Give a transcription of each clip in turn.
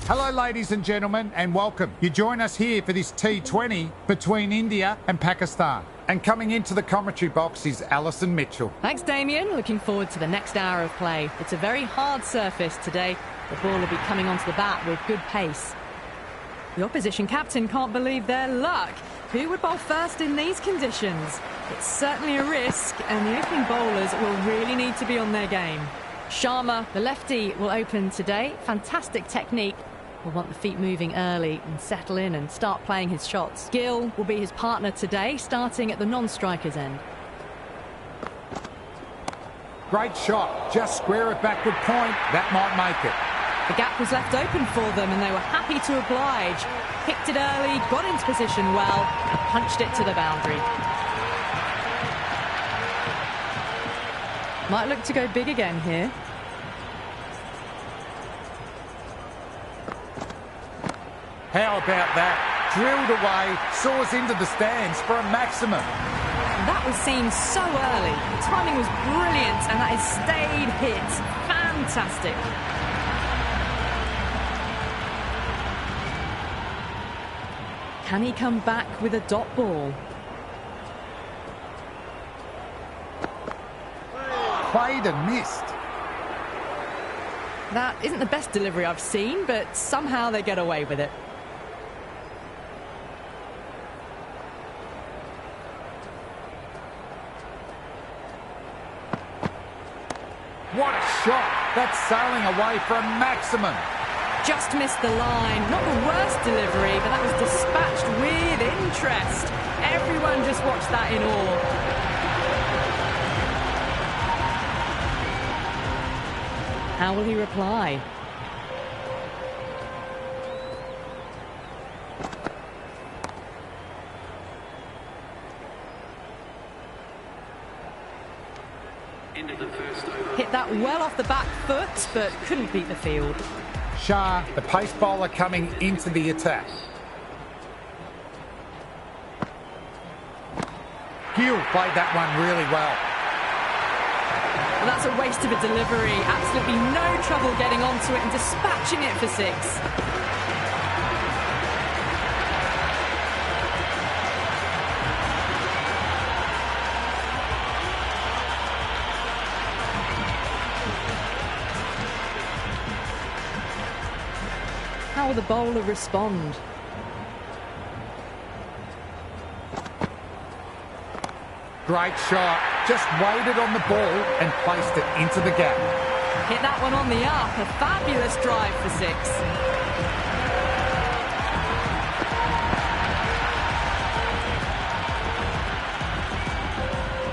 Hello, ladies and gentlemen, and welcome. You join us here for this T20 between India and Pakistan. And coming into the commentary box is Alison Mitchell. Thanks, Damien. Looking forward to the next hour of play. It's a very hard surface today. The ball will be coming onto the bat with good pace. The opposition captain can't believe their luck. Who would bowl first in these conditions? It's certainly a risk, and the opening bowlers will really need to be on their game. Sharma, the lefty, will open today. Fantastic technique. Will want the feet moving early and settle in and start playing his shots. Gill will be his partner today, starting at the non-striker's end. Great shot. Just square it back with point. That might make it. The gap was left open for them and they were happy to oblige. Picked it early, got into position well, and punched it to the boundary. Might look to go big again here. How about that? Drilled away, soars into the stands for a maximum. That was seen so early. The timing was brilliant and that is stayed hit. Fantastic. Can he come back with a dot ball? Played and missed. That isn't the best delivery I've seen, but somehow they get away with it. What a shot! That's sailing away for a maximum. Just missed the line. Not the worst delivery, but that was dispatched with interest. Everyone just watched that in awe. How will he reply? Hit that well off the back foot, but couldn't beat the field. Shah, the pace bowler, coming into the attack. Gill played that one really well. Well, that's a waste of a delivery. Absolutely no trouble getting onto it and dispatching it for six. How will the bowler respond? Great shot. Just waited on the ball and placed it into the gap. Hit that one on the up. A fabulous drive for six.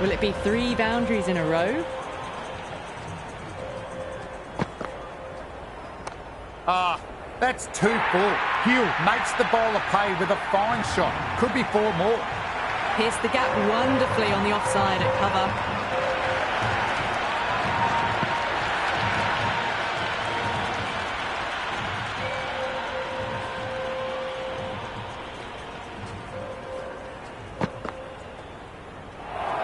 Will it be 3 boundaries in a row? That's 2 full. Gill makes the bowler pay with a fine shot. Could be 4 more. Pierced the gap wonderfully on the offside at cover.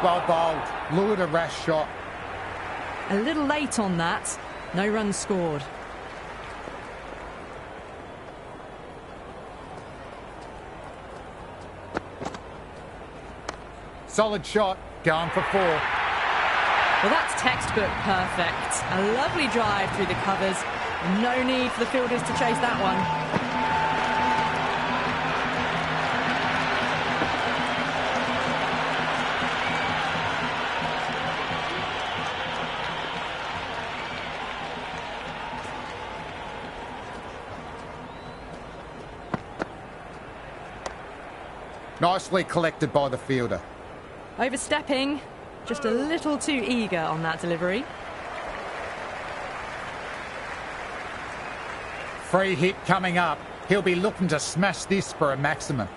Well bowled. Lured a rash shot. A little late on that. No runs scored. Solid shot, going for 4. Well, that's textbook perfect. A lovely drive through the covers. No need for the fielders to chase that one. Nicely collected by the fielder. Overstepping, just a little too eager on that delivery. Free hit coming up. He'll be looking to smash this for a maximum.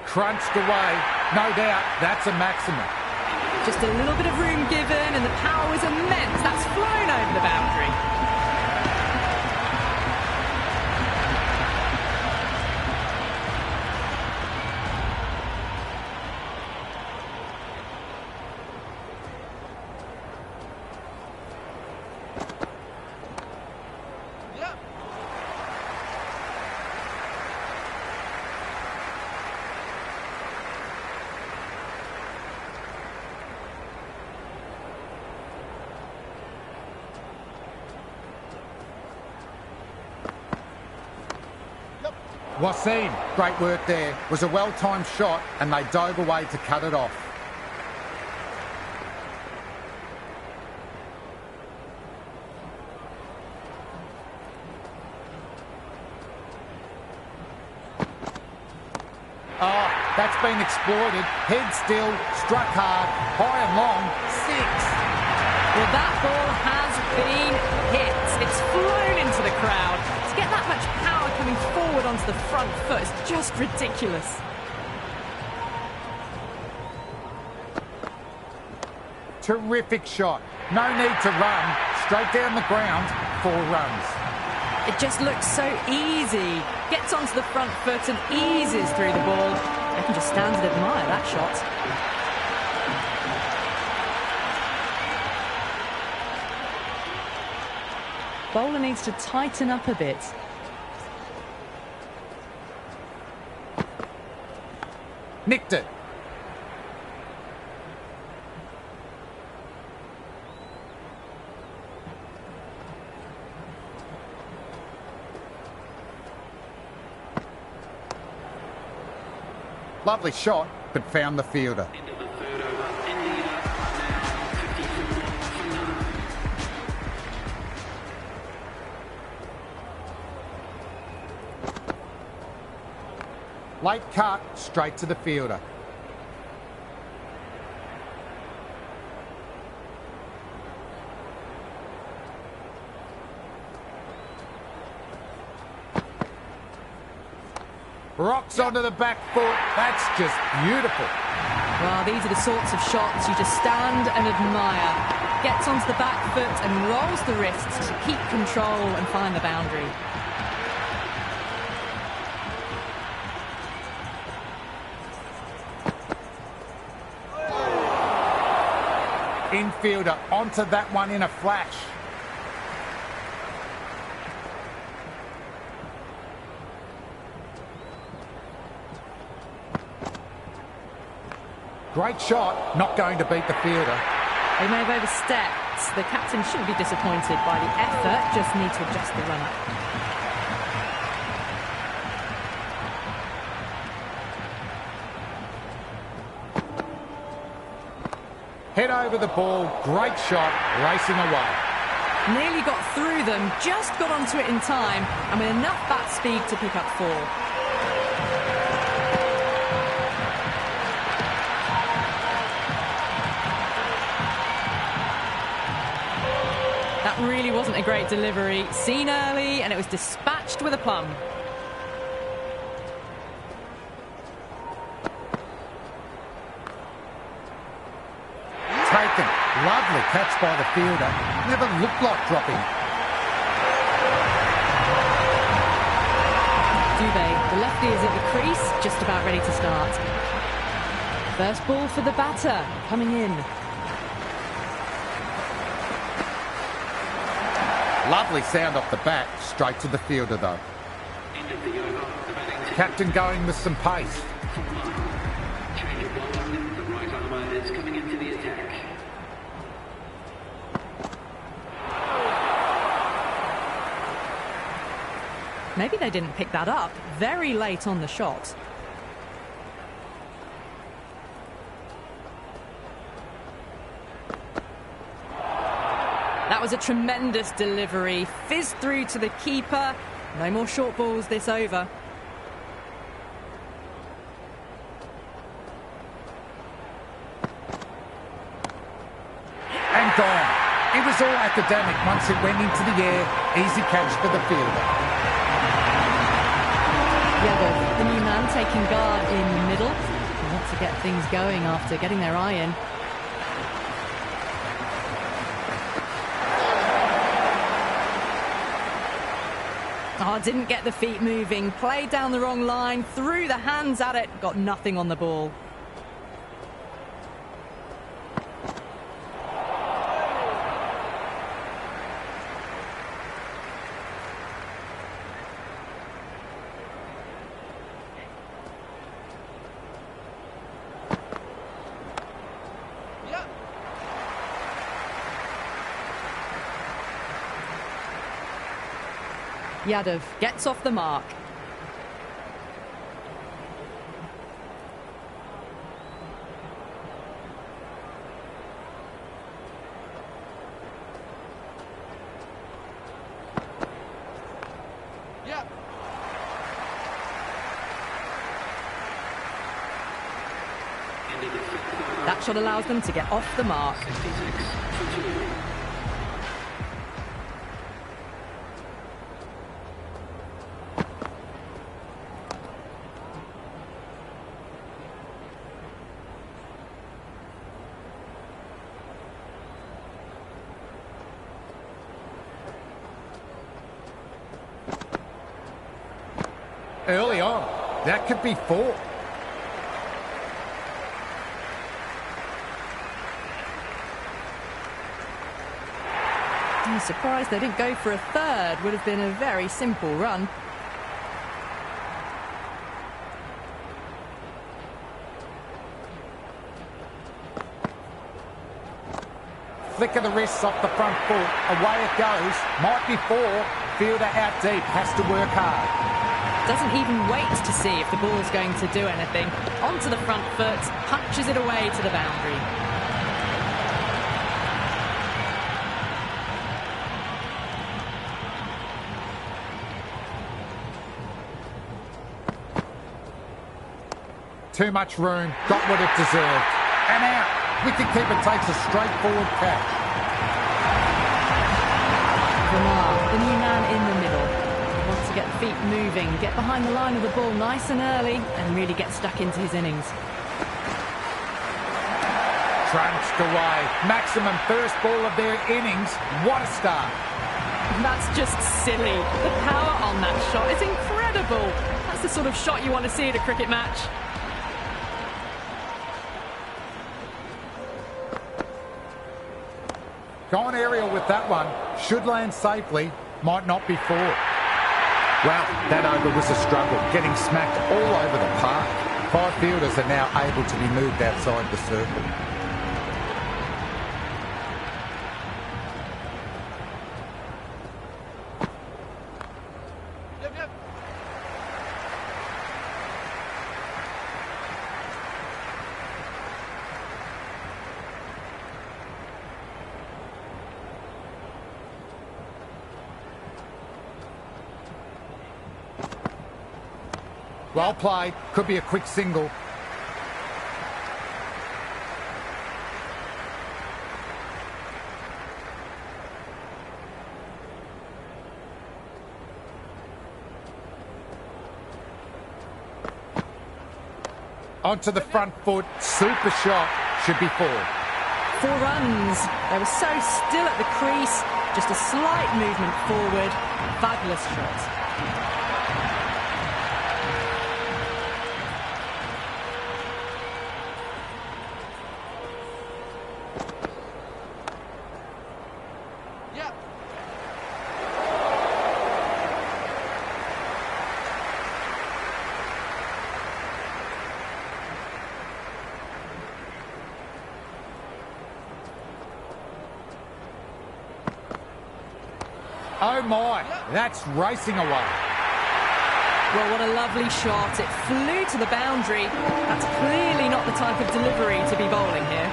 Crunched away. No doubt, that's a maximum. Just a little bit of room given and the power was immense. That's flown over the boundary. Wasim, great work there. Was a well-timed shot and they dove away to cut it off. Oh, that's been exploited. Head still, struck hard, high and long, 6. Well, that ball has been hit. It's flown into the crowd. To get that much power coming forward onto the front foot is just ridiculous. Terrific shot. No need to run. Straight down the ground, 4 runs. It just looks so easy. Gets onto the front foot and eases through the ball. I can just stand and admire that shot. Bowler needs to tighten up a bit. Nicked it. Lovely shot, but found the fielder. Late cut, straight to the fielder. Rocks onto the back foot. That's just beautiful. Well, these are the sorts of shots you just stand and admire. Gets onto the back foot and rolls the wrists to keep control and find the boundary. Infielder onto that one in a flash. Great shot, not going to beat the fielder. They may have overstepped. The captain shouldn't be disappointed by the effort, just need to adjust the run-up. Head over the ball, great shot, racing away. Nearly got through them, just got onto it in time, and with enough bat speed to pick up 4. That really wasn't a great delivery. Seen early, and it was dispatched with a plum. Taken. Lovely catch by the fielder. Never looked like dropping. Dubé, the lefty is at the crease, just about ready to start. First ball for the batter, coming in. Lovely sound off the bat, straight to the fielder though. Captain going with some pace. Maybe they didn't pick that up. Very late on the shot. That was a tremendous delivery. Fizzed through to the keeper. No more short balls this over. And gone. It was all academic once it went into the air. Easy catch for the fielder. Yeah, the new man taking guard in the middle. They want to get things going after getting their eye in. Oh, didn't get the feet moving. Played down the wrong line. Threw the hands at it. Got nothing on the ball. Yadav gets off the mark. That shot allows them to get off the mark. Early on, that could be 4. I'm surprised they didn't go for a third. Would have been a very simple run. Flick of the wrists off the front foot. Away it goes. Might be 4. Fielder out deep. Has to work hard. Doesn't even wait to see if the ball's going to do anything. Onto the front foot. Punches it away to the boundary. Too much room. Got what it deserved. And out. Wicketkeeper takes a straightforward catch. Vermaat, the new man in the middle. He wants to get the feet moving, get behind the line of the ball nice and early, and really get stuck into his innings. Crunched away. Maximum first ball of their innings. What a start. That's just silly. The power on that shot is incredible. That's the sort of shot you want to see at a cricket match. Gone aerial with that one. Should land safely. Might not be 4. Well, that over was a struggle. Getting smacked all over the park. 5 fielders are now able to be moved outside the circle. Well played. Could be a quick single. Onto the front foot. Super shot. Should be 4. 4 runs. They were so still at the crease. Just a slight movement forward. Fabulous shot. Oh my, that's racing away. Well, what a lovely shot. It flew to the boundary. That's clearly not the type of delivery to be bowling here.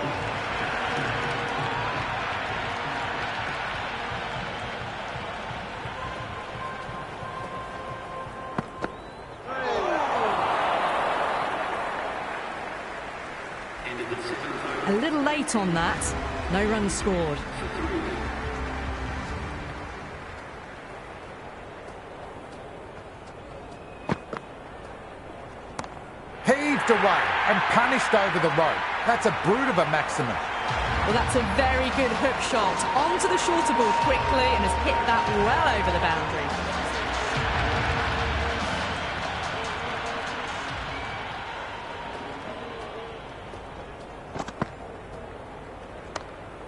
A little late on that. No runs scored. Heaved away and punished over the rope. That's a brute of a maximum. Well, that's a very good hook shot. Onto the shorter ball quickly and has hit that well over the boundary.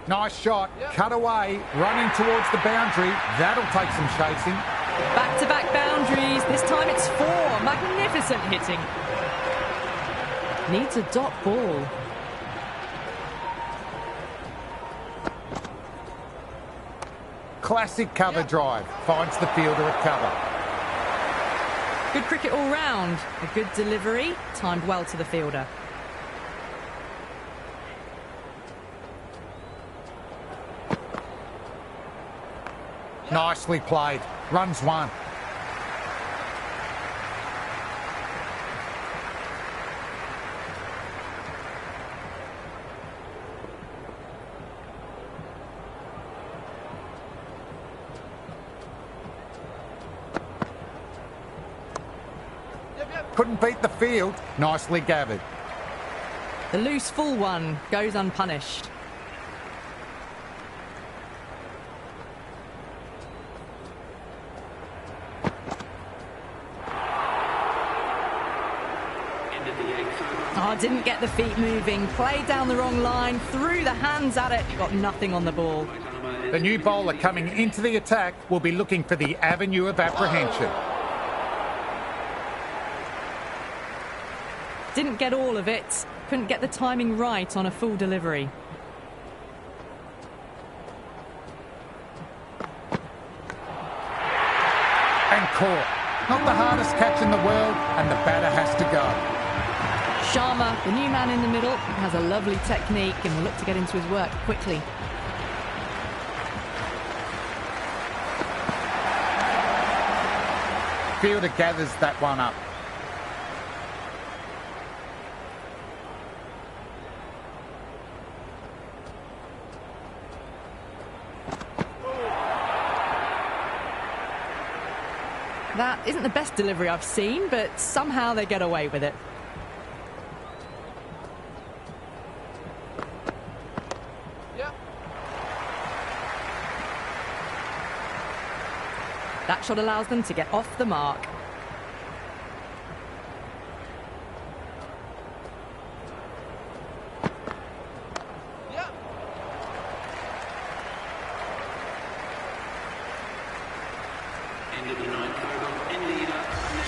Nice shot. Cut away. Running towards the boundary. That'll take some chasing. Back-to-back boundaries. This time it's 4. Magnificent hitting. Needs a dot ball. Classic cover drive. Finds the fielder at cover. Good cricket all round. A good delivery. Timed well to the fielder. Nicely played. Runs 1. couldn't beat the field. Nicely gathered. The loose full one goes unpunished. Oh, didn't get the feet moving. Played down the wrong line. Threw the hands at it. Got nothing on the ball. The new bowler coming into the attack will be looking for the avenue of apprehension. Didn't get all of it. Couldn't get the timing right on a full delivery. And caught. Not the hardest catch in the world, and the batter has to go. Sharma, the new man in the middle, has a lovely technique and will look to get into his work quickly. Fielder gathers that one up. That isn't the best delivery I've seen, but somehow they get away with it. That shot allows them to get off the mark.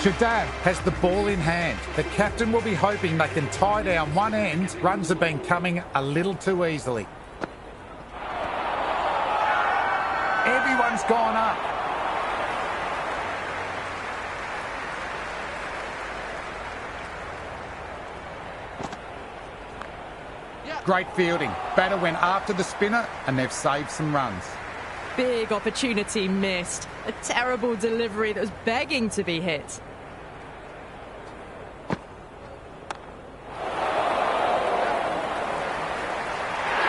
Sheldon has the ball in hand. The captain will be hoping they can tie down one end. Runs have been coming a little too easily. Everyone's gone up. Great fielding. Batter went after the spinner and they've saved some runs. Big opportunity missed. A terrible delivery that was begging to be hit.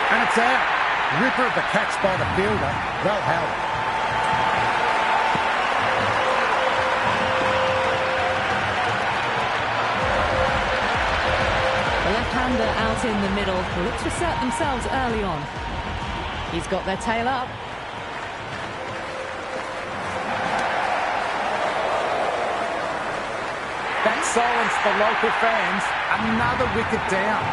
And it's out. Ripper of the catch by the fielder. Well held. The left-hander out in the middle will look to assert themselves early on. He's got their tail up. That silenced the local fans. Another wicket down.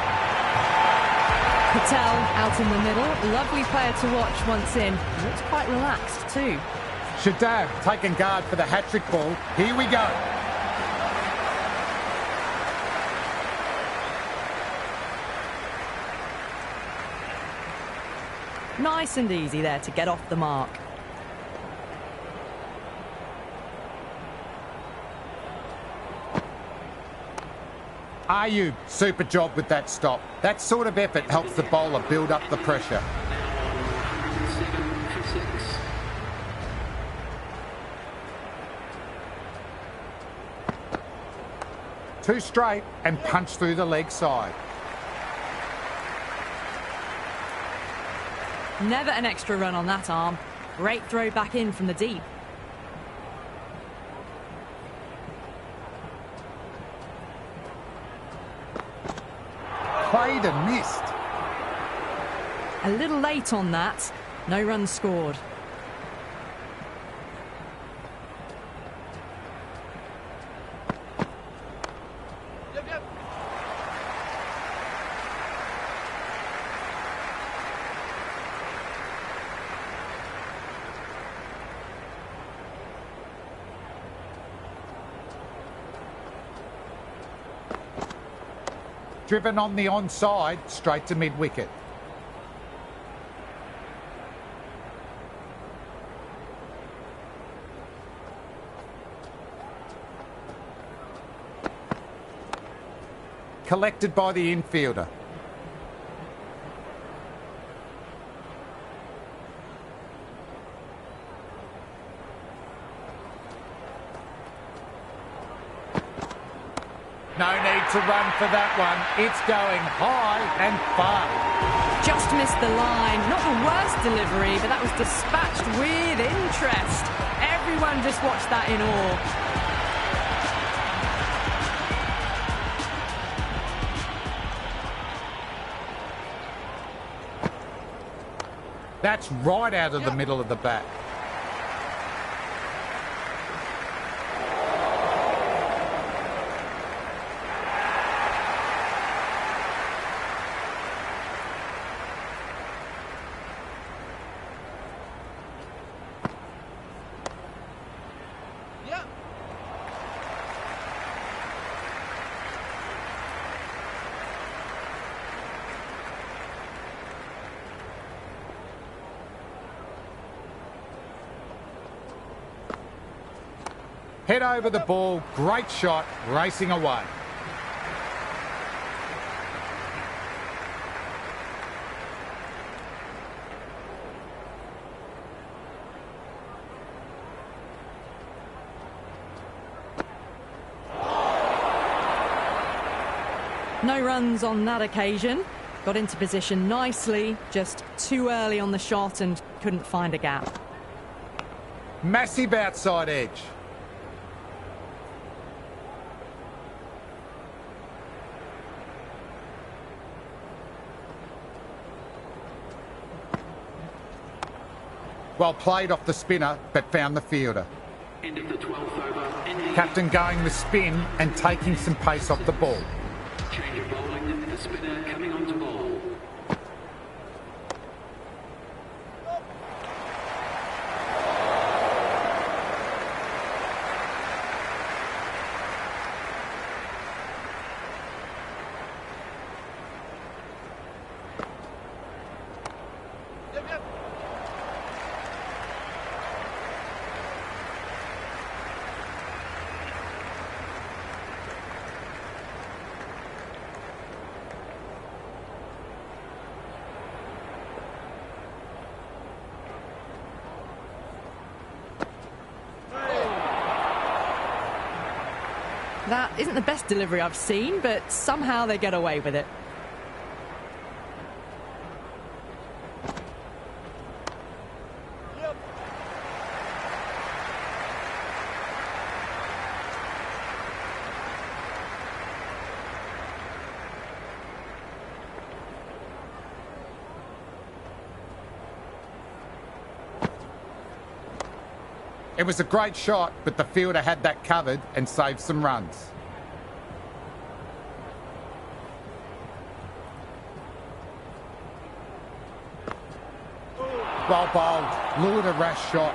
Patel out in the middle. Lovely player to watch once in. Looks quite relaxed too. Sheldon taking guard for the hat-trick ball. Here we go. Nice and easy there to get off the mark. Ayub, super job with that stop. That sort of effort helps the bowler build up the pressure. Two straight and punch through the leg side. Never an extra run on that arm. Great throw back in from the deep. Played and missed. A little late on that. No runs scored. Driven on the onside, straight to mid-wicket. Collected by the infielder. No need to run for that one. It's going high and far. Just missed the line. Not the worst delivery, but that was dispatched with interest. Everyone just watched that in awe. That's right out of the middle of the bat. Head over the ball, great shot, racing away. No runs on that occasion. Got into position nicely, just too early on the shot and couldn't find a gap. Massive outside edge. Well played off the spinner, but found the fielder. End of the 12th over. Captain going with spin and taking some pace off the ball. Change of bowling. The spinner coming on to bowl. That isn't the best delivery I've seen, but somehow they get away with it. It was a great shot, but the fielder had that covered and saved some runs. Well bowled, lured a rash shot.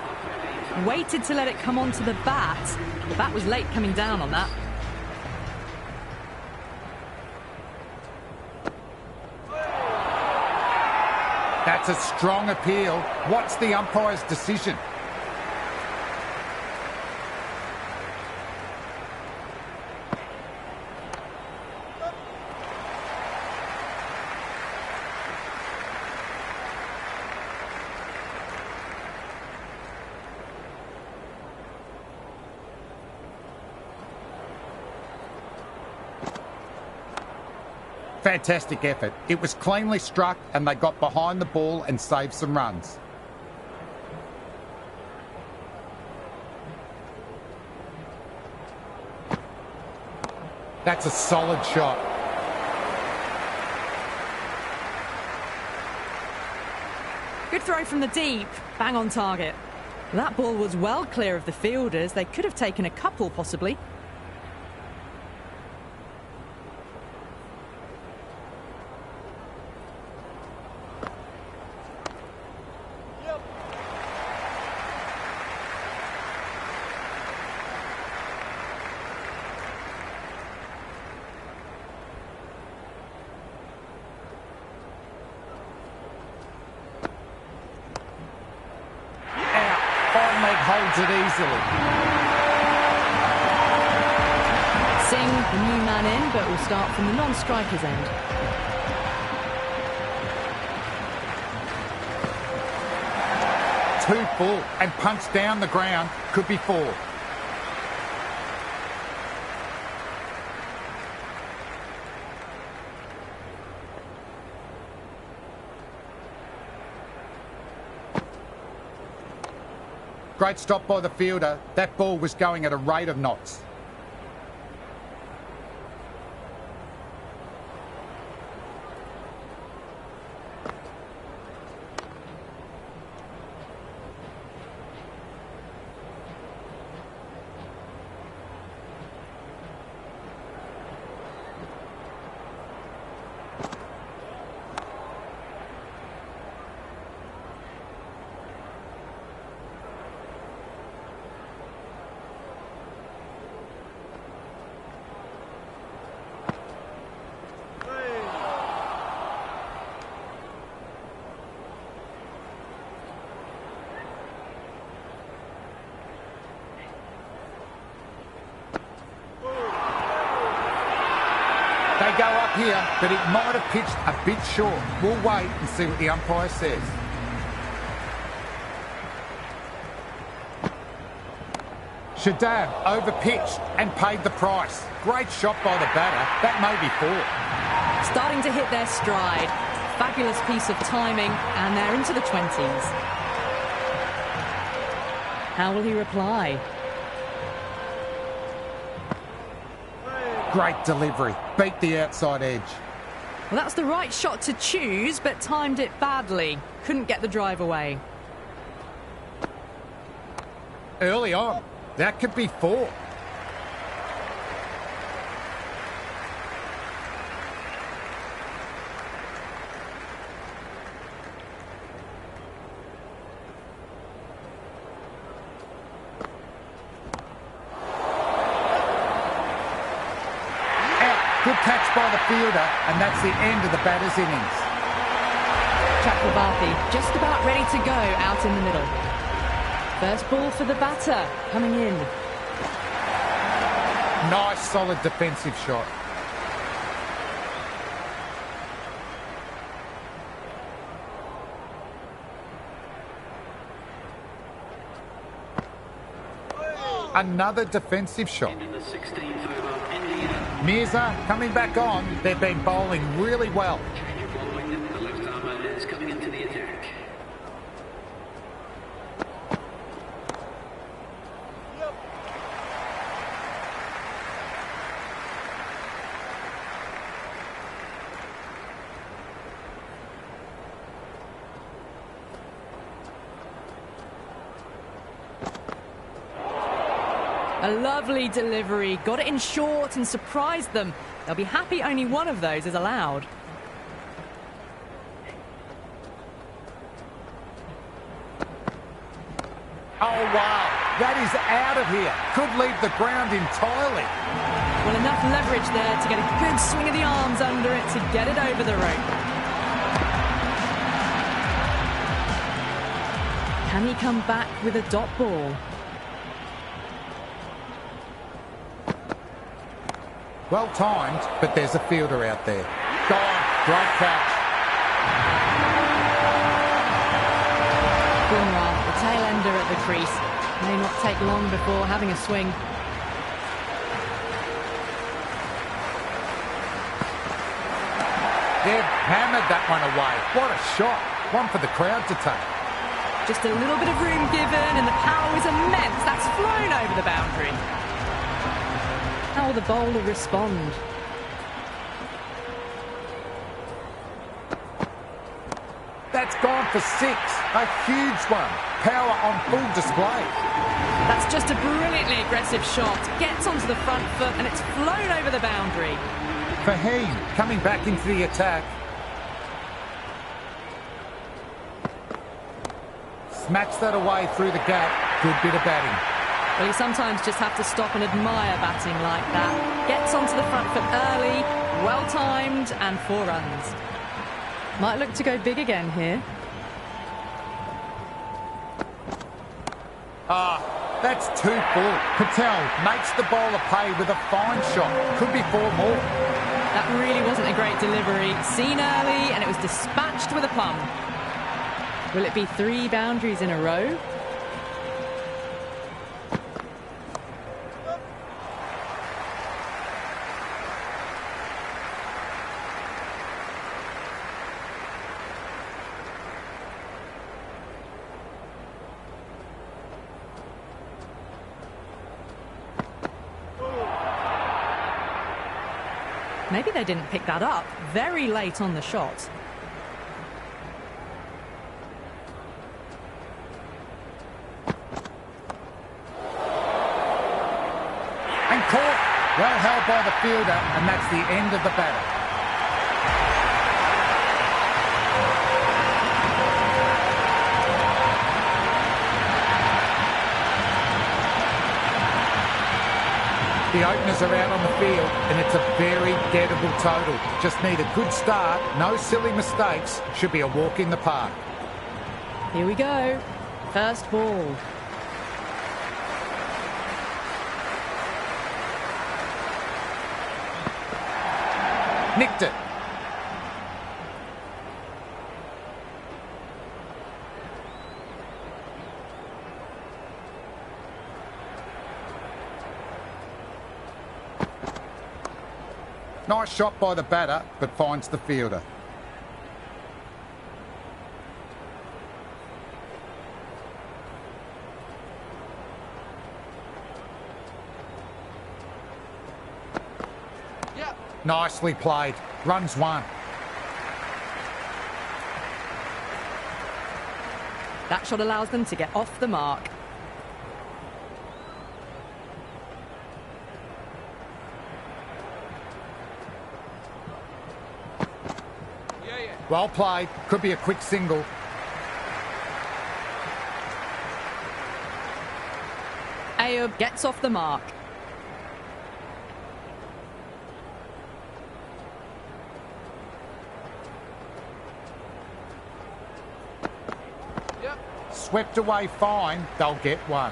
Waited to let it come onto the bat. The bat was late coming down on that. That's a strong appeal. What's the umpire's decision? Fantastic effort. It was cleanly struck and they got behind the ball and saved some runs. That's a solid shot. Good throw from the deep, bang on target. That ball was well clear of the fielders. They could have taken a couple possibly. Holds it easily. Singh, the new man in, but will start from the non-striker's end. Too full and punched down the ground. Could be four. Great stop by the fielder. That ball was going at a rate of knots. here, but it might have pitched a bit short. We'll wait and see what the umpire says. Sheldon overpitched and paid the price. Great shot by the batter. That may be 4. Starting to hit their stride. Fabulous piece of timing, and they're into the 20s. How will he reply? Great delivery. Beat the outside edge. Well, that's the right shot to choose, but timed it badly. Couldn't get the drive away. Early on. That could be 4. Good catch by the fielder, and that's the end of the batter's innings. Chakrabarti just about ready to go out in the middle. First ball for the batter, coming in. Nice, solid defensive shot. Another defensive shot. Mirza coming back on. They've been bowling really well. The left armour is coming into the attack. A lovely delivery, got it in short and surprised them. They'll be happy only one of those is allowed. Oh, wow. That is out of here. Could leave the ground entirely. Well, enough leverage there to get a good swing of the arms under it to get it over the rope. Can he come back with a dot ball? Well timed, but there's a fielder out there. Gone. Great catch. Bumrah, the tail ender at the crease. May not take long before having a swing. They've hammered that one away. What a shot. One for the crowd to take. Just a little bit of room given and the power is immense. That's flown over the boundary. How will the bowler respond? That's gone for 6. A huge one. Power on full display. That's just a brilliantly aggressive shot. Gets onto the front foot and it's flown over the boundary. Fahim coming back into the attack. Smacks that away through the gap. Good bit of batting. Well, you sometimes just have to stop and admire batting like that. Gets onto the front foot early, well-timed, and 4 runs. Might look to go big again here. That's 2 full. Patel makes the bowler pay with a fine shot. Could be 4 more. That really wasn't a great delivery. Seen early, and it was dispatched with a plum. Will it be 3 boundaries in a row? Maybe they didn't pick that up very late on the shot. And caught. Well held by the fielder, and that's the end of the battle. The openers are out on the field, and it's a very gettable total. Just need a good start, no silly mistakes. Should be a walk in the park. Here we go. First ball. Nicked it. Nice shot by the batter, but finds the fielder. Nicely played. Runs one. That shot allows them to get off the mark. Well played. Could be a quick single. Ayub gets off the mark. Swept away fine. They'll get one.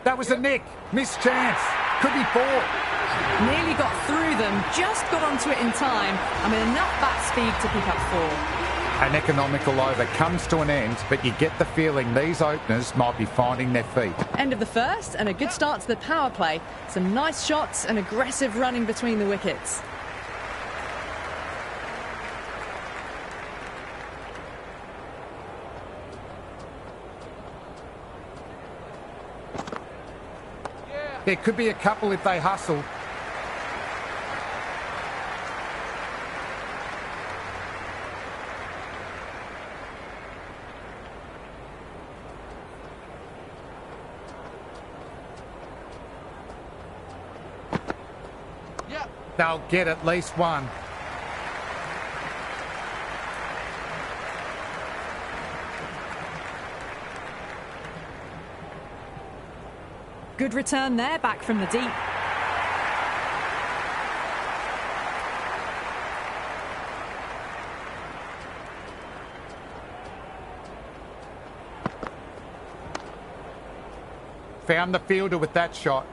That was a nick. Missed chance. Could be four. Nearly got through them, just got onto it in time, and with enough bat speed to pick up four. An economical over comes to an end, but you get the feeling these openers might be finding their feet. End of the first, and a good start to the power play. Some nice shots and aggressive running between the wickets. There could be a couple if they hustle. They'll get at least one. Good return there, back from the deep. Found the fielder with that shot.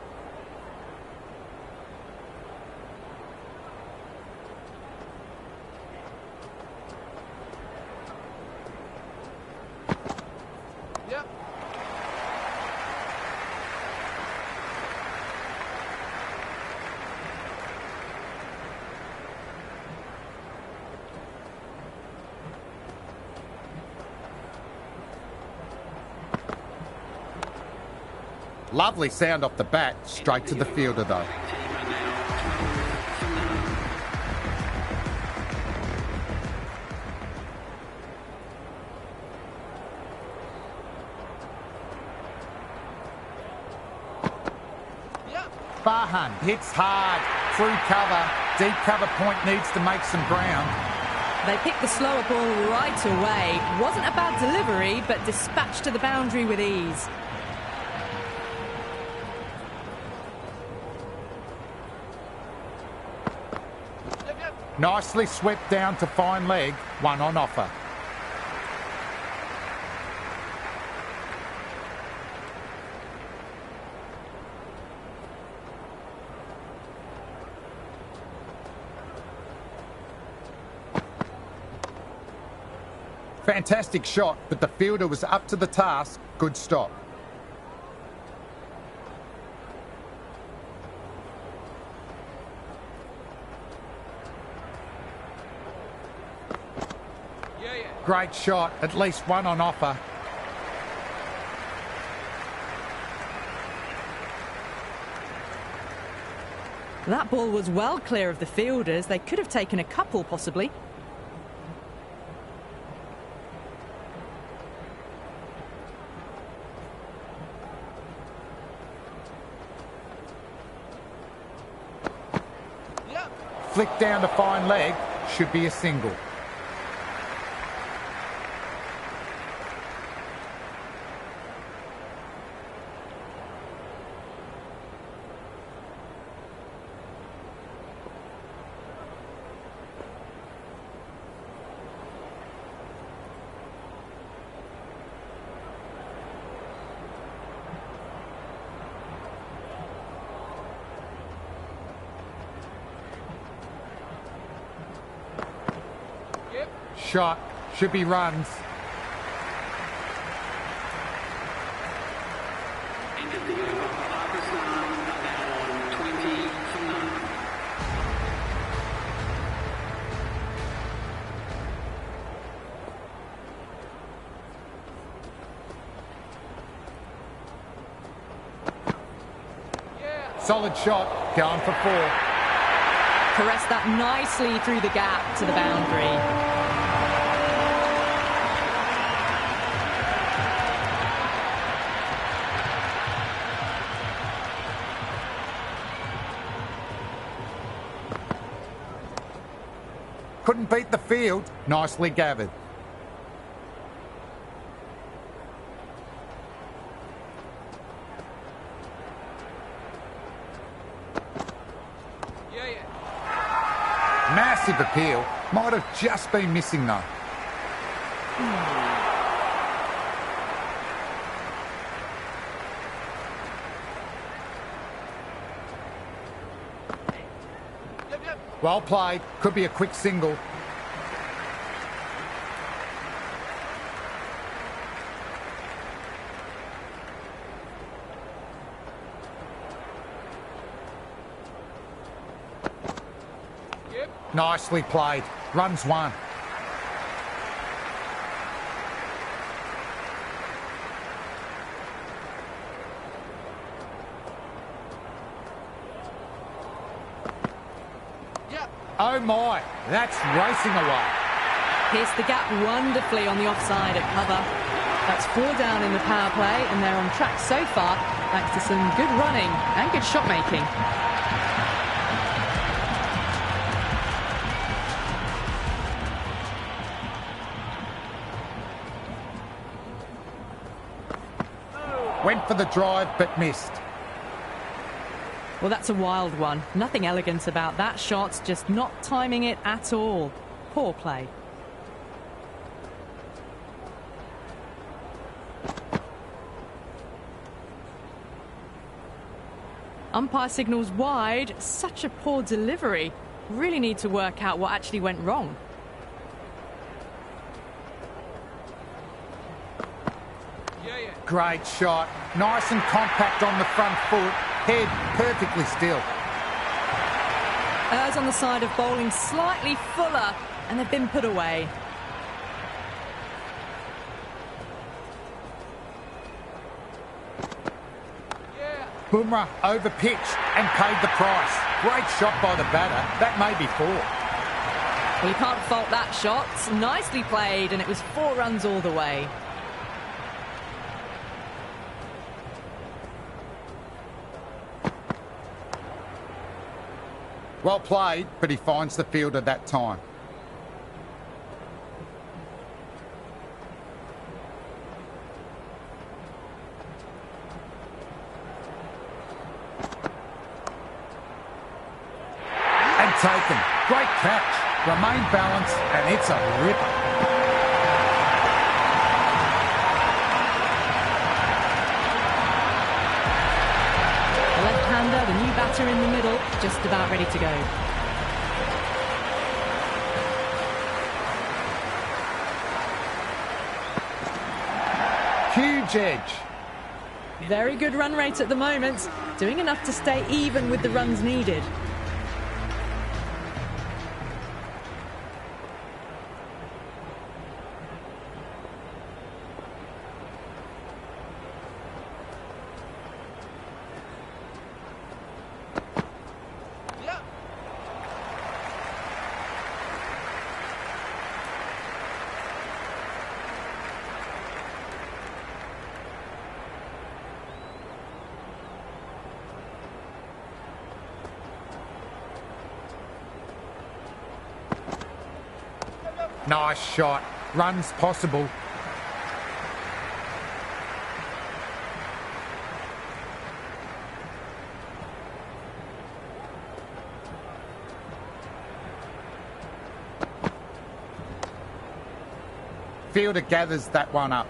Lovely sound off the bat, straight to the fielder though. Farhan hits hard, through cover, deep cover point needs to make some ground. They picked the slower ball right away. Wasn't a bad delivery, but dispatched to the boundary with ease. Nicely swept down to fine leg, one on offer. Fantastic shot, but the fielder was up to the task. Good stop. Great shot, at least one on offer. That ball was well clear of the fielders. They could have taken a couple, possibly. Flick down to fine leg, should be a single. shot. Should be runs. Entered the over Pakistan at 20 for none. Solid shot. Going for 4. Caressed that nicely through the gap to the boundary. Couldn't beat the field. Nicely gathered. Massive appeal. Might have just been missing though. Well played. Could be a quick single. Nicely played. Runs 1. Oh my, that's racing away. Pierced the gap wonderfully on the offside at cover. That's 4 down in the power play, and they're on track so far thanks to some good running and good shot making. Went for the drive but missed. Well, that's a wild one. Nothing elegant about that shot, just not timing it at all. Poor play. Umpire signals wide. Such a poor delivery. Really need to work out what actually went wrong. Great shot. Nice and compact on the front foot. Head perfectly still. Errs on the side of bowling slightly fuller, and they've been put away. Bumrah over-pitched and paid the price. Great shot by the batter. That may be 4. Well, you can't fault that shot. Nicely played, and it was 4 runs all the way. Well played, but he finds the field at that time. And taken. Great catch. Remain balanced, and it's a ripper. The left-hander, the new batter in the middle, just about ready to go. Huge edge. Very good run rate at the moment, doing enough to stay even with the runs needed. Nice shot. Runs possible. Fielder gathers that one up.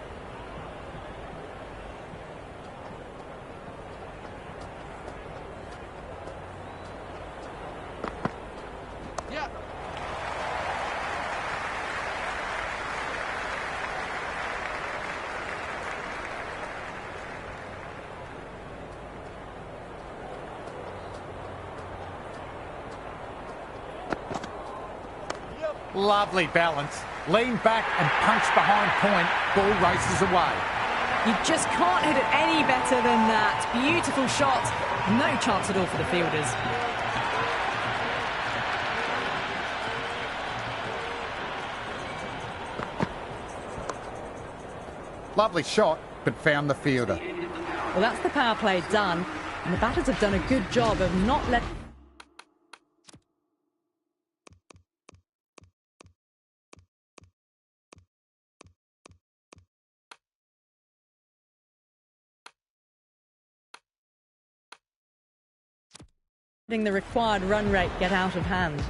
Lovely balance. Lean back and punch behind point. Ball races away. You just can't hit it any better than that. Beautiful shot. No chance at all for the fielders. Lovely shot, but found the fielder. Well, that's the power play done. And the batters have done a good job of not letting the required run rate get out of hand.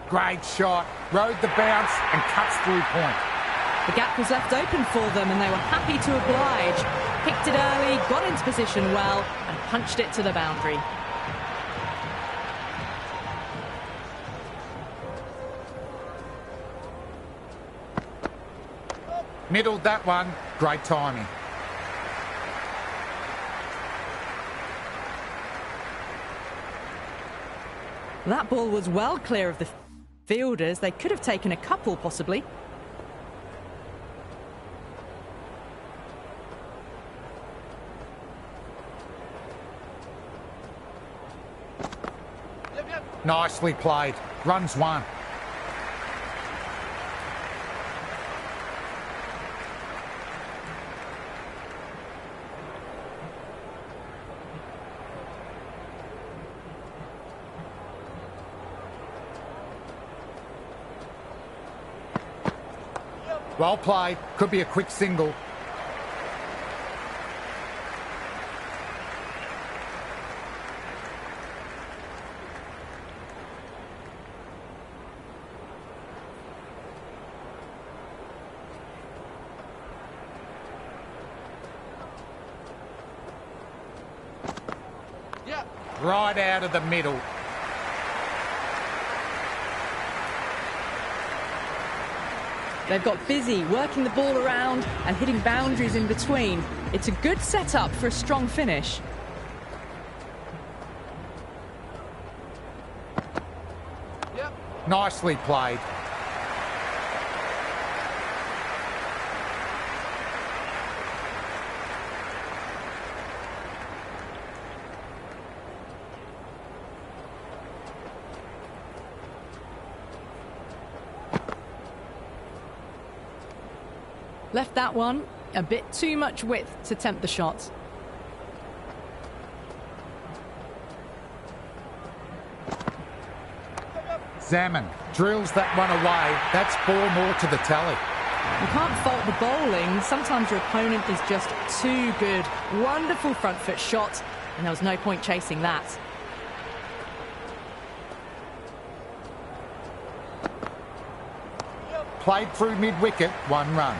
Great shot. Rode the bounce and cuts through point. The gap was left open for them and they were happy to oblige. Picked it early, got into position well and punched it to the boundary. Middled that one. Great timing. That ball was well clear of the fielders. They could have taken a couple, possibly. Nicely played. Runs one. Well played. Could be a quick single. Right out of the middle. They've got busy working the ball around and hitting boundaries in between. It's a good setup for a strong finish. Nicely played. Left that one a bit too much width to tempt the shot. Zaman drills that one away. That's 4 more to the tally. You can't fault the bowling. Sometimes your opponent is just too good. Wonderful front foot shot, and there was no point chasing that. Played through mid-wicket, 1 run.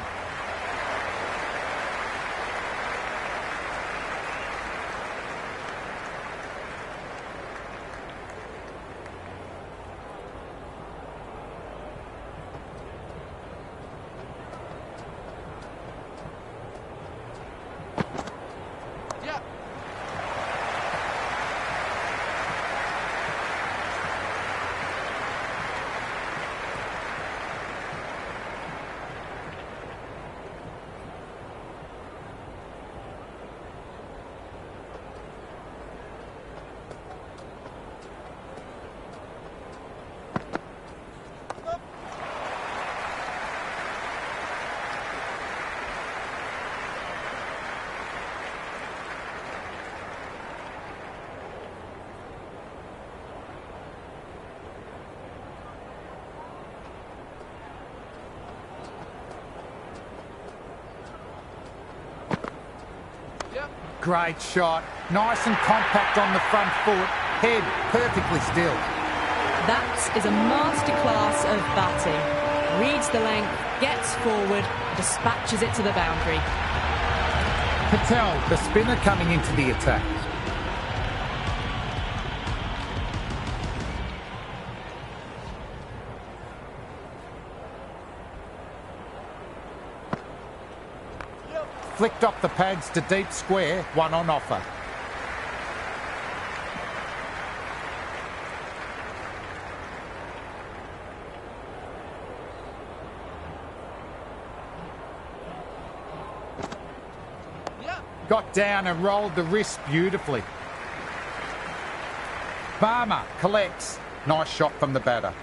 Great shot. Nice and compact on the front foot. Head perfectly still. That is a masterclass of batting. reads the length, gets forward, dispatches it to the boundary. Patel, the spinner, coming into the attack. Flicked off the pads to deep square, one on offer. Got down and rolled the wrist beautifully. Barmer collects. Nice shot from the batter.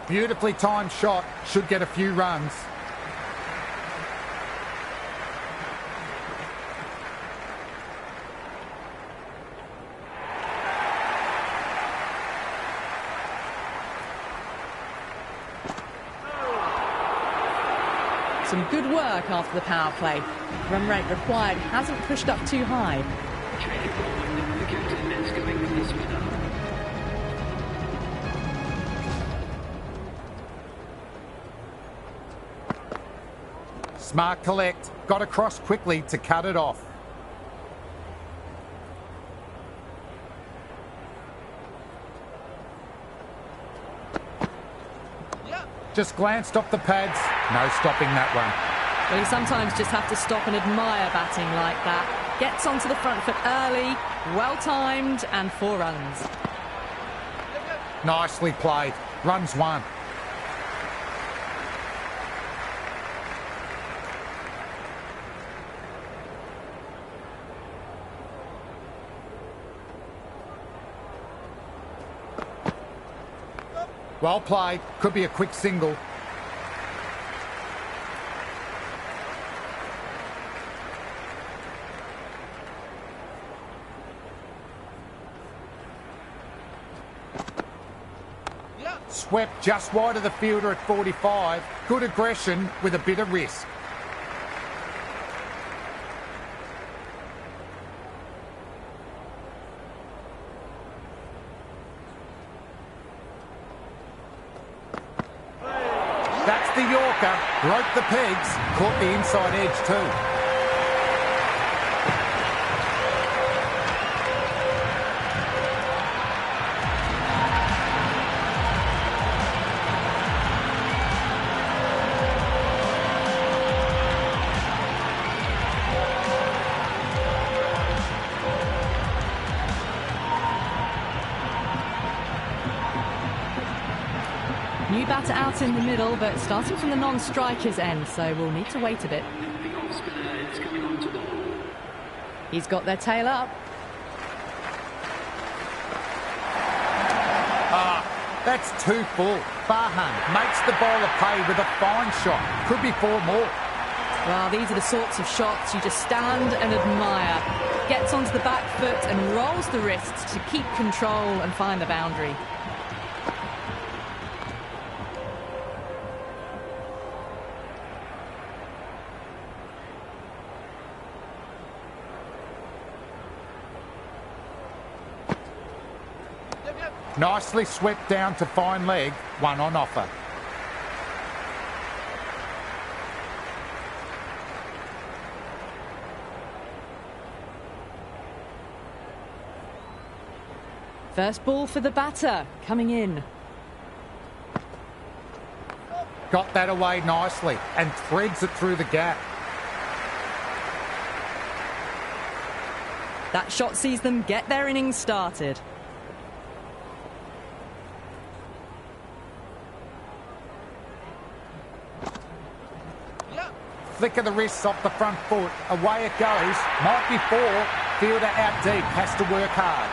Beautifully timed shot, should get a few runs. Some good work after the power play. Run rate required hasn't pushed up too high. The captain is going for the spinner. Smart collect, got across quickly to cut it off. Just glanced off the pads, no stopping that one. Well, you sometimes just have to stop and admire batting like that. Gets onto the front foot early, well timed, and 4 runs. Nicely played, runs 1. Well played, could be a quick single. Swept just wide of the fielder at 45. Good aggression with a bit of risk. That's the Yorker. Broke the pegs. Caught the inside edge too. New batter out in the middle, but starting from the non-striker's end, so we'll need to wait a bit. The off spinner is coming on to bowl. He's got their tail up. That's 2 full. Farhan makes the bowler pay with a fine shot. Could be 4 more. Well, these are the sorts of shots you just stand and admire. Gets onto the back foot and rolls the wrists to keep control and find the boundary. Nicely swept down to fine leg, 1 on offer. First ball for the batter, coming in. Got that away nicely and threads it through the gap. That shot sees them get their innings started. Flick of the wrists off the front foot. Away it goes. Might be 4. Fielder out deep. Has to work hard.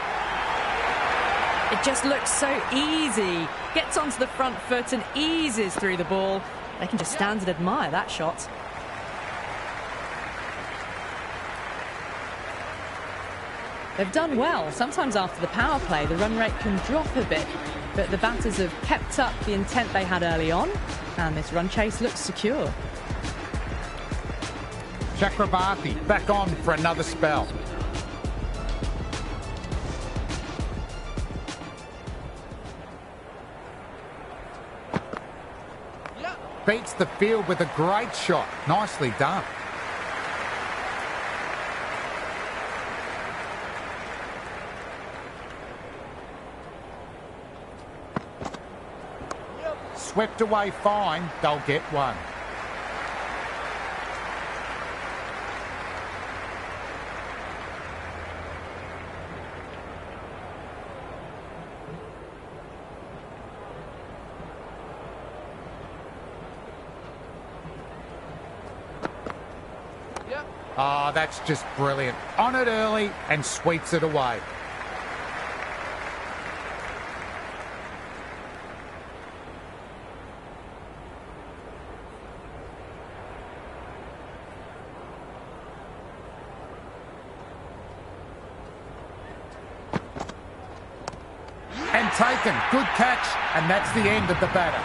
It just looks so easy. Gets onto the front foot and eases through the ball. They can just stand and admire that shot. They've done well. Sometimes after the power play, the run rate can drop a bit, but the batters have kept up the intent they had early on, and this run chase looks secure. Chakrabarti back on for another spell. Beats the field with a great shot. Nicely done. Swept away fine. They'll get one. Oh, that's just brilliant. On it early and sweeps it away. And taken. Good catch. And that's the end of the batter.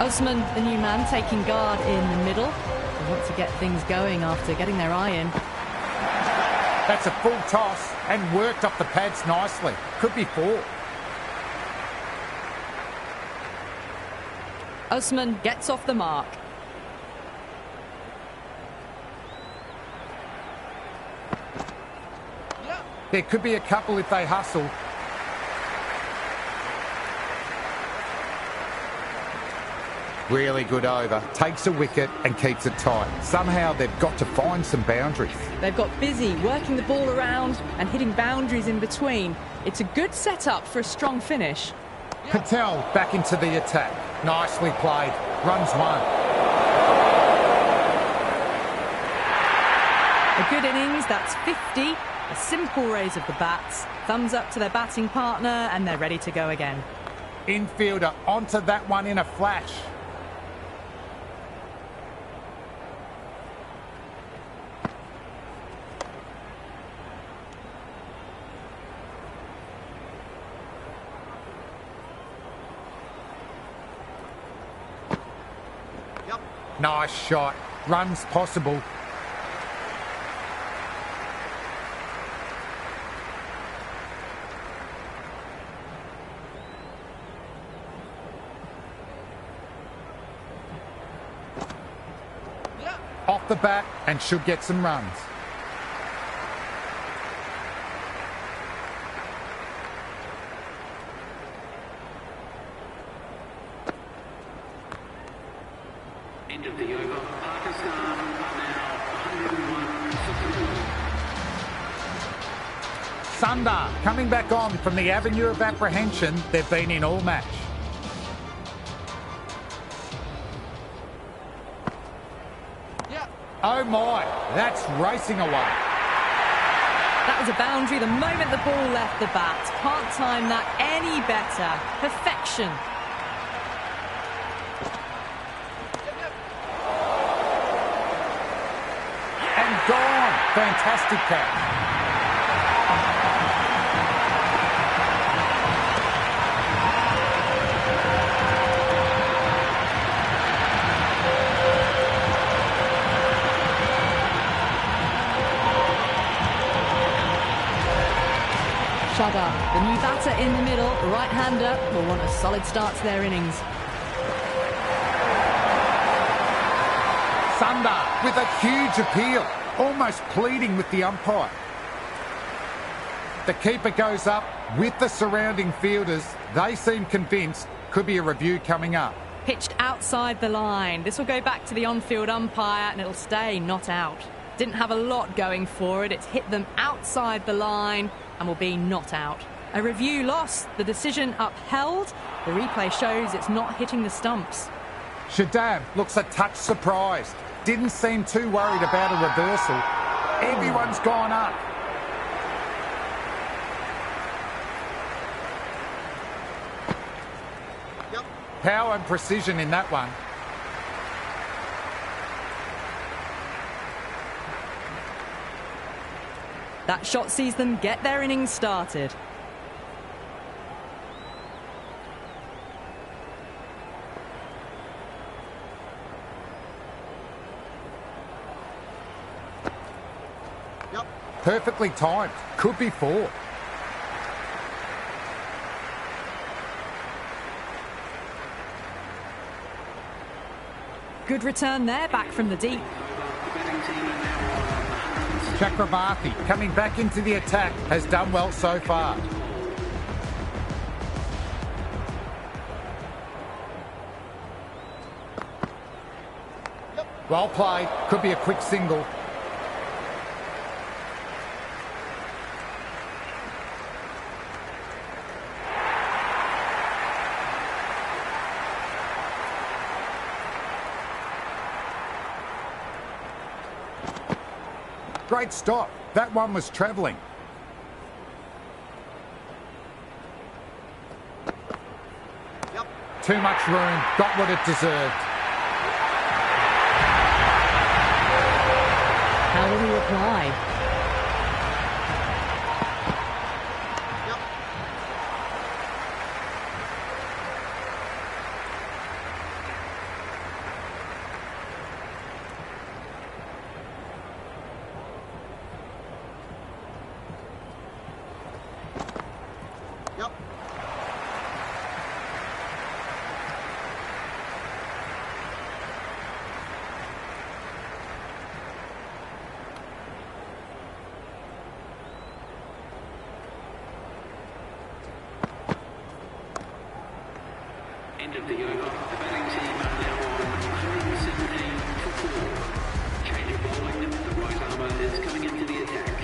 Osman, the new man, taking guard in the middle. They want to get things going after getting their eye in. That's a full toss and worked up the pads nicely. Could be four. Osman gets off the mark. There could be a couple if they hustle. Really good over. Takes a wicket and keeps it tight. Somehow they've got to find some boundaries. They've got busy working the ball around and hitting boundaries in between. It's a good setup for a strong finish. Patel back into the attack. Nicely played. Runs one. A good innings, that's 50. A simple raise of the bats. Thumbs up to their batting partner and they're ready to go again. Infielder onto that one in a flash. Nice shot. Runs possible. Off the bat and should get some runs. End of the over. Pakistan are now 101. Sundar coming back on from the avenue of apprehension they've been in all match. Oh my, that's racing away. That was a boundary the moment the ball left the bat. Can't time that any better. Perfection. And gone. Fantastic catch. Shada, the new batter in the middle, right-hander, will want a solid start to their innings. Sundar with a huge appeal, almost pleading with the umpire. The keeper goes up with the surrounding fielders. They seem convinced. Could be a review coming up. pitched outside the line. This will go back to the on-field umpire and it'll stay not out. Didn't have a lot going for it. It's hit them outside the line and will be not out. A review loss, the decision upheld. The replay shows it's not hitting the stumps. Sheldon looks a touch surprised. Didn't seem too worried about a reversal. Everyone's gone up. Power and precision in that one. That shot sees them get their innings started. Perfectly timed. Could be 4. Good return there, back from the deep. Chakravarti coming back into the attack has done well so far. Well played. Could be a quick single. Great stop. That one was travelling. Too much room. Got what it deserved. How will he reply? End of the over. The batting team are now on 117 for 4. Change of bowling. The right armour is coming into the attack.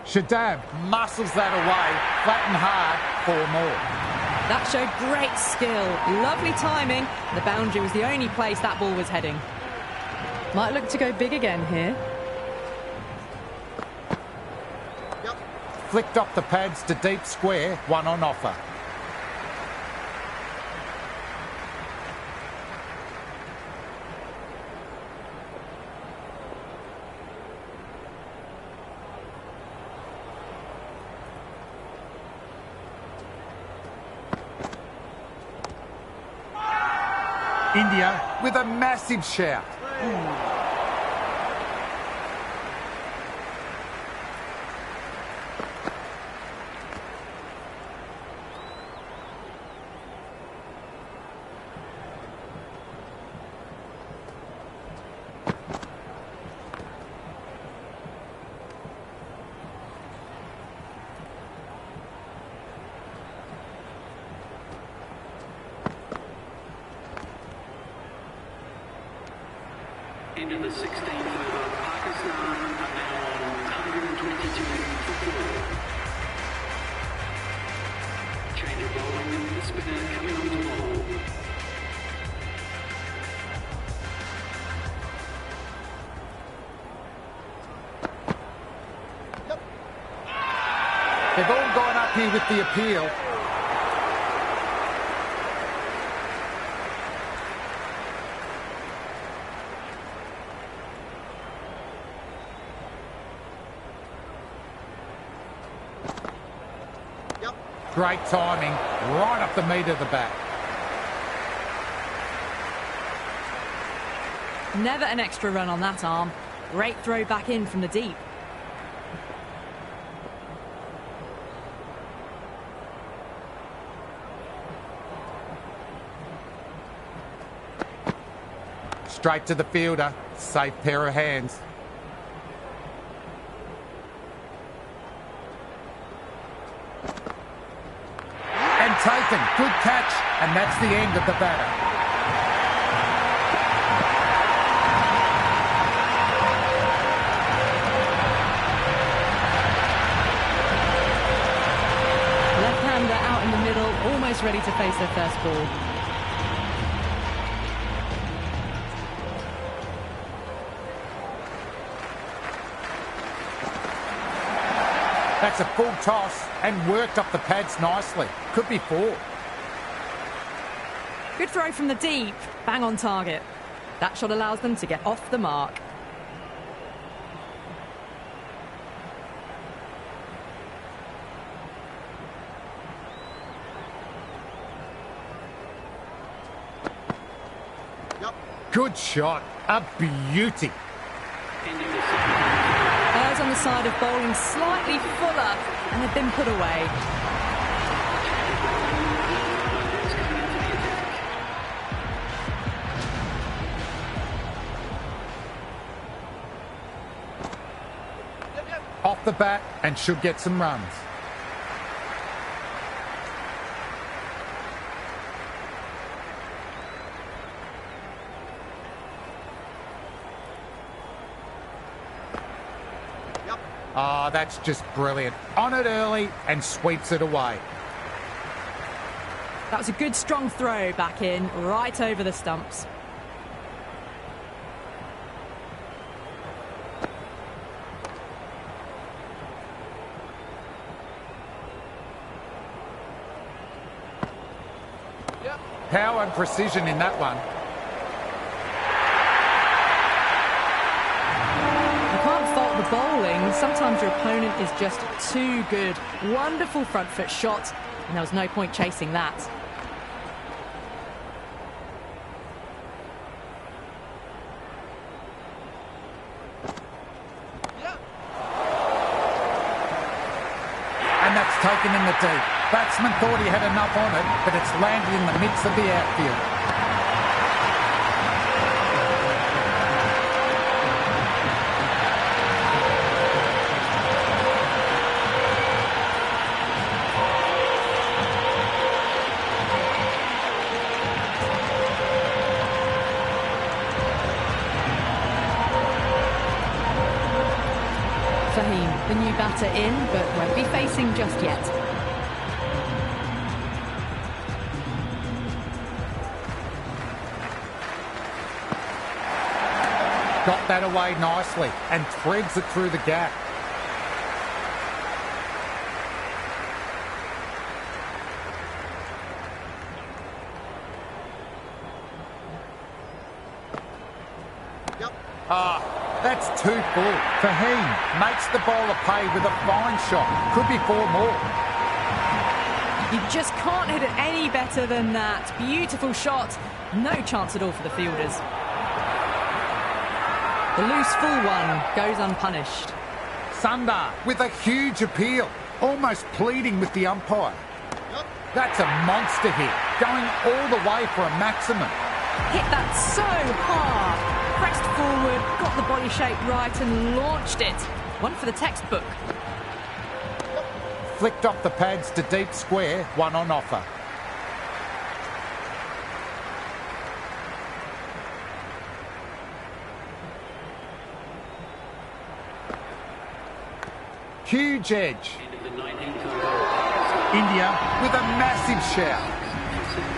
Sheldon muscles that away, flat and hard, 4 more. That showed great skill, lovely timing. The boundary was the only place that ball was heading. Might look to go big again here. Flicked off the pads to deep square, 1 on offer. India with a massive shout. Into the 16th over. Pakistan are now on 122 for 4. Change of bowling. The spinner coming on to bowl. They've all gone up here with the appeal. Great timing, right up the meat of the bat. Never an extra run on that arm. Great throw back in from the deep. Straight to the fielder, safe pair of hands. catch, and that's the end of the batter. Left-hander out in the middle, almost ready to face their first ball. That's a full toss and worked up the pads nicely. Could be 4. Good throw from the deep, bang on target. That shot allows them to get off the mark. Good shot. A beauty. Eyes on the side of bowling slightly fuller, and they've been put away. Off the bat and should get some runs. Ah, that's just brilliant. On it early and sweeps it away. That was a good strong throw back in, right over the stumps. Power and precision in that one. The bowling, sometimes your opponent is just too good. Wonderful front foot shot, and there was no point chasing that. And that's taken in the deep. Batsman thought he had enough on it, but it's landed in the midst of the outfield. The new batter in, but won't be facing just yet. Got that away nicely and threads it through the gap. That's 2 full. Fahim makes the bowler pay with a fine shot. Could be 4 more. You just can't hit it any better than that. Beautiful shot. No chance at all for the fielders. The loose full one goes unpunished. Sundar with a huge appeal. Almost pleading with the umpire. That's a monster hit. Going all the way for a maximum. Hit that so hard. Pressed forward, got the body shape right and launched it. One for the textbook. Flicked off the pads to deep square, 1 on offer. Huge edge. India with a massive shout.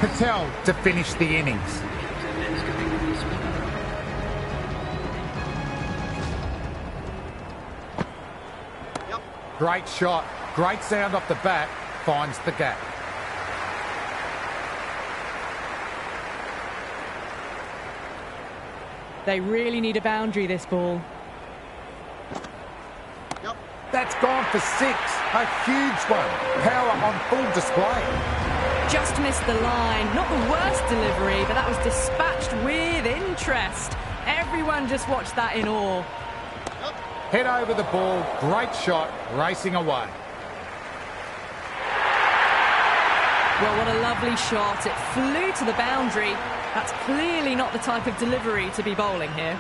Patel to finish the innings. Great shot, great sound off the bat, finds the gap. They really need a boundary, this ball. That's gone for 6, a huge one. Power on full display. Just missed the line. Not the worst delivery, but that was dispatched with interest. Everyone just watched that in awe. Head over the ball, great shot, racing away. Well, what a lovely shot. It flew to the boundary. That's clearly not the type of delivery to be bowling here.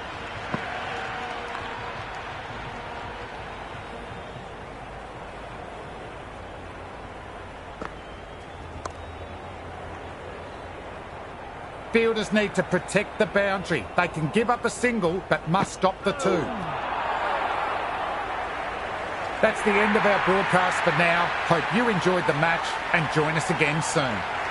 Fielders need to protect the boundary. They can give up a single, but must stop the two. That's the end of our broadcast for now. Hope you enjoyed the match and join us again soon.